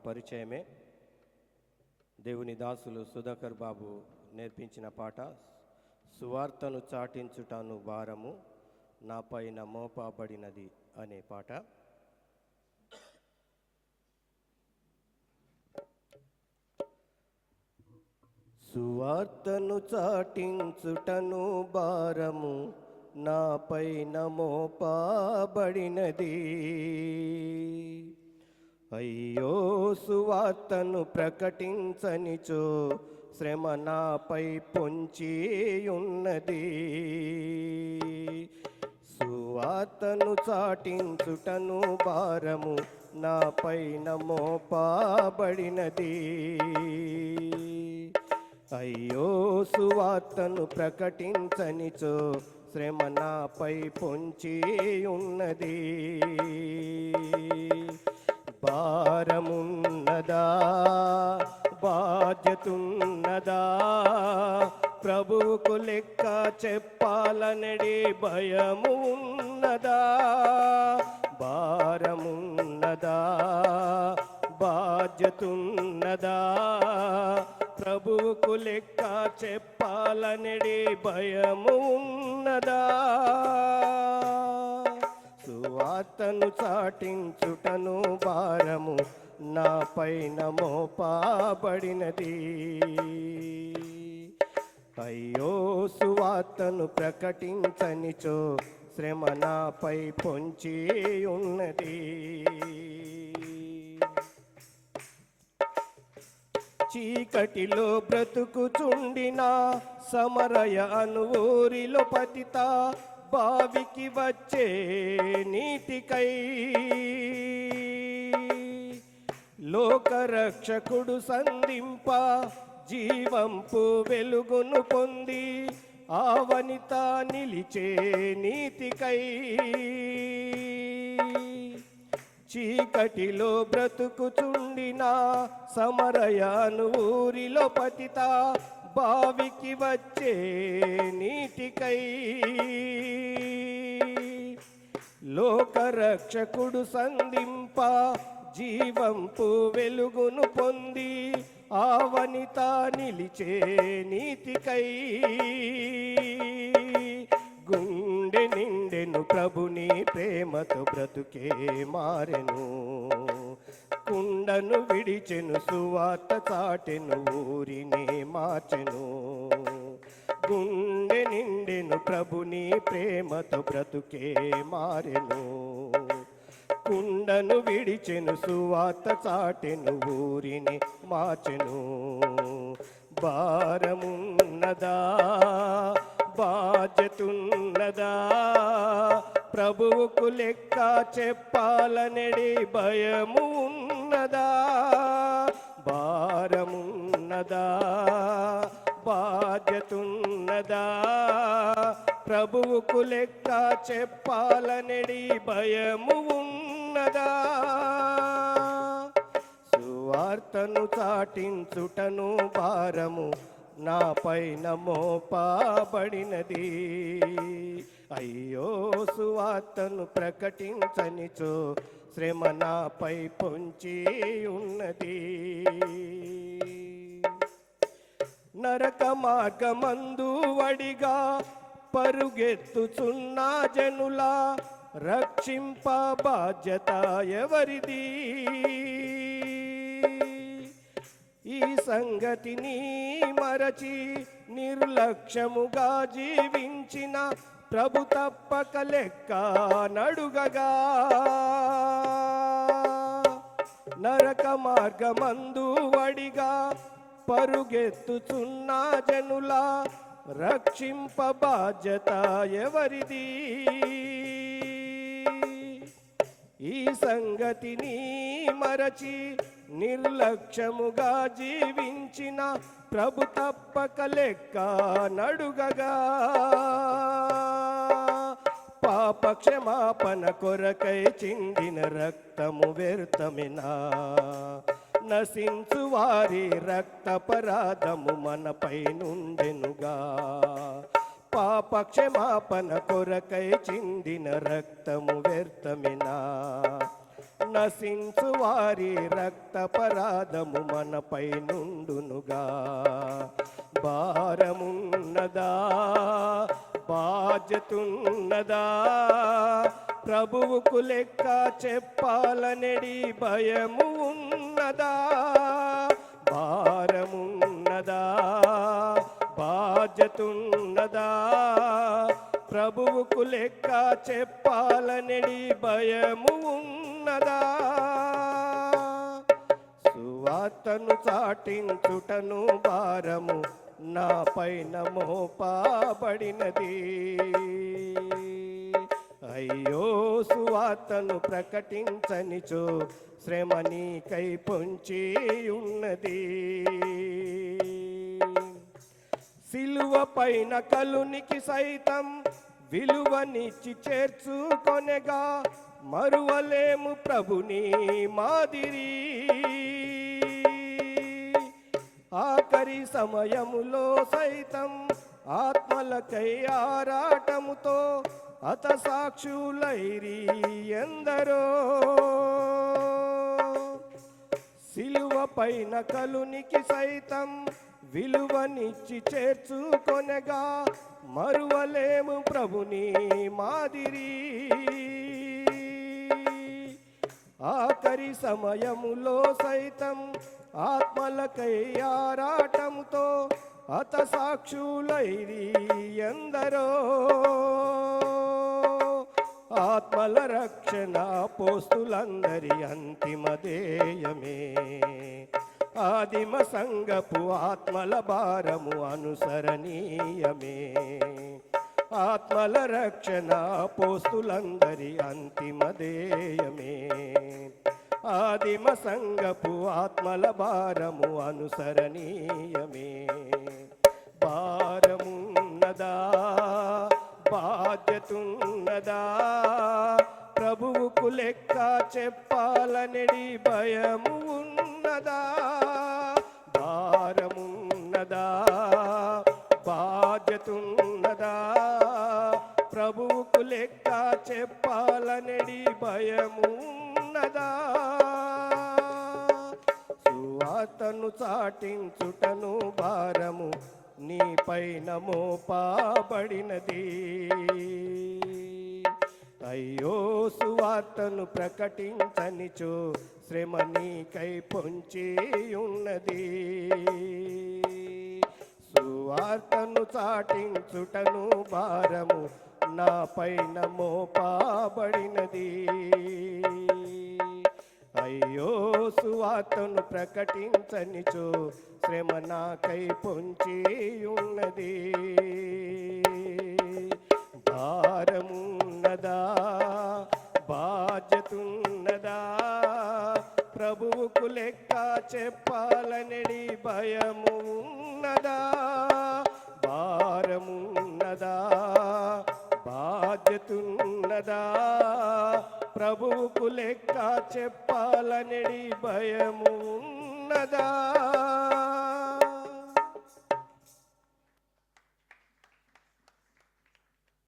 పరిచయమే. దేవుని దాసులు సుధాకర్ బాబు నేర్పించిన పాట సువార్తను చాటించుటను భారము నా పైన మోపబడినది అనే పాట. సువార్తను చాటించుటను భారము నా పైన మోపబడినది, అయ్యో సువార్తను ప్రకటించనిచో శ్రమ నాపై పొంచి ఉన్నది. సువార్తను చాటించుటను భారము నా పైన మోపబడినది, అయ్యో సువార్తను ప్రకటించనిచో శ్రమ నాపై పొంచి ఉన్నది. భారమున్నదా, బాధ్యతున్నదా, ప్రభువుకు లెక్క చెప్పాలనడి భయము ఉన్నదా. భారమున్నదా, బాధ్యతున్నదా, ప్రభువుకు లెక్క చెప్పాలనడి భయము ఉన్నదా. సువార్తను చాటించుటను భారము నా పైన మోపబడినది, అయ్యో సువార్తను ప్రకటించనిచో శ్రమ నాపై పొంచి ఉన్నది. చీకటిలో బ్రతుకుచుండిన సమరయ అను ఊరిలో పతిత బావికి వచ్చే నీటికై లోకరక్షకుడు సంధింప జీవంపు వెలుగును పొంది ఆవనిత నిలిచే నీతికై. చీకటిలో బ్రతుకుచుండిన సమరయాను ఊరిలో పతిత బావికి వచ్చే నీటికై లోకరక్షకుడు సంధింప జీవంపు వెలుగును పొంది ఆవనిత నిలిచే నీతికై. గుండె నిండెను ప్రభుని ప్రేమతో బ్రతుకే మారెను, కుండను విడిచెను సువార్త చాటెను ఊరినే మార్చెను. గుండె నిండెను ప్రభుని ప్రేమతో బ్రతుకే మారెను, కుండను విడిచెను సువార్త చాటెను ఊరిని మార్చెను. భారమున్నదా, బాధ్యతున్నదా, ప్రభువుకు లెక్క చెప్పాలనడి భయము ఉన్నదా. భారమున్నదా, బాధ్యతున్నదా, ప్రభువుకు లెక్క చెప్పాలనడి భయము ఉన్నదా. సువార్తను చాటించుటను భారము నా పైన మోపబడినది, అయ్యో సువార్తను ప్రకటించనిచో శ్రమ నాపై పొంచి ఉన్నది. నరక మార్గమందు వడిగా పరుగెత్తుచున్న జనుల రక్షింప బాధ్యత ఎవరిది. ఈ సంగతిని మరచి నిర్లక్ష్యముగా జీవించిన ప్రభు తప్పక లెక్క నడుగగా. నరక మార్గమందు వడిగా పరుగెత్తుచున్న జనుల రక్షింప బాధ్యత ఎవరిది. ఈ సంగతిని మరచి నిర్లక్ష్యముగా జీవించిన ప్రభు తప్పక లెక్క నడుగగా. పాప క్షమాపణ కొరకై చిందిన రక్తము వ్యర్థమేనా, నశించు వారి రక్తపరాధము మనపై నుండెనుగా. పాప క్షమాపణ కొరకై చిందిన రక్తము వ్యర్థమేనా, నశించు వారి రక్తపరాధము మనపై నుండునుగా. భారమున్నదా బాధ్యతున్నదా ప్రభువుకు లెక్క చెప్పాలనెడి భయము ఉన్నదా. భారమున్నదా బాధ్యతున్నదా ప్రభువుకు లెక్క చెప్పాలనెడి భయము ఉన్నదా. సువార్తను చాటించుటను భారము నా పైన మోపబడినది. అయ్యో సువార్తను ప్రకటించనిచో శ్రమ నీకై పొంచి ఉన్నది. సిలువ పైన కలునికి సైతం విలువనిచ్చి చేర్చుకొనగా మరువలేము ప్రభుని మాదిరి. ఆఖరి సమయములో సైతం ఆత్మలకై ఆరాటముతో హతసాక్షులైరి ఎందరో. సిలువ పైన కలునికి సైతం విలువనిచ్చి చేర్చుకొనగా మరువలేము ప్రభుని మాదిరి. ఆఖరి సమయములో సైతం ఆత్మలకై ఆరాటముతో హతసాక్షులైరి ఎందరో. ఆత్మల రక్షణ అపోస్తులందరి అంతిమ ధ్యేయమే. ఆదిమ సంఘపు ఆత్మల భారము అనుసరణీయమే. ఆత్మల రక్షణ అపోస్తులందరి అంతిమ ధ్యేయమే. ఆదిమ సంఘపు ఆత్మల భారము అనుసరణీయమే. భారమున్నదా బాధ్యతున్నదా ప్రభువుకు లెక్క చెప్పాలనెడి భయము ఉన్నదా. భారమున్నదా బాధ్యతున్నదా ప్రభువుకు లెక్క చెప్పాలనెడి భయము ఉన్నదా. సువార్తను చాటించుటను భారము నీ పైన మోపబడినది. అయ్యో సువార్తను ప్రకటించనిచో శ్రమ నీకై పొంచి ఉన్నది. సువార్తను చాటించుటను భారము నా పైన మోపబడినది. అయ్యో సువార్తను ప్రకటించనిచో శ్రమ నాకై పొంచి ఉన్నది. భారమున్నదా బాధ్యతున్నదా ప్రభువుకు లెక్క చెప్పాలనెడి భయము ఉన్నదా. భారమున్నదా బాధ్యతున్నదా ప్రభువుకు లెక్క చెప్పాలనెడి భయము ఉన్నదా.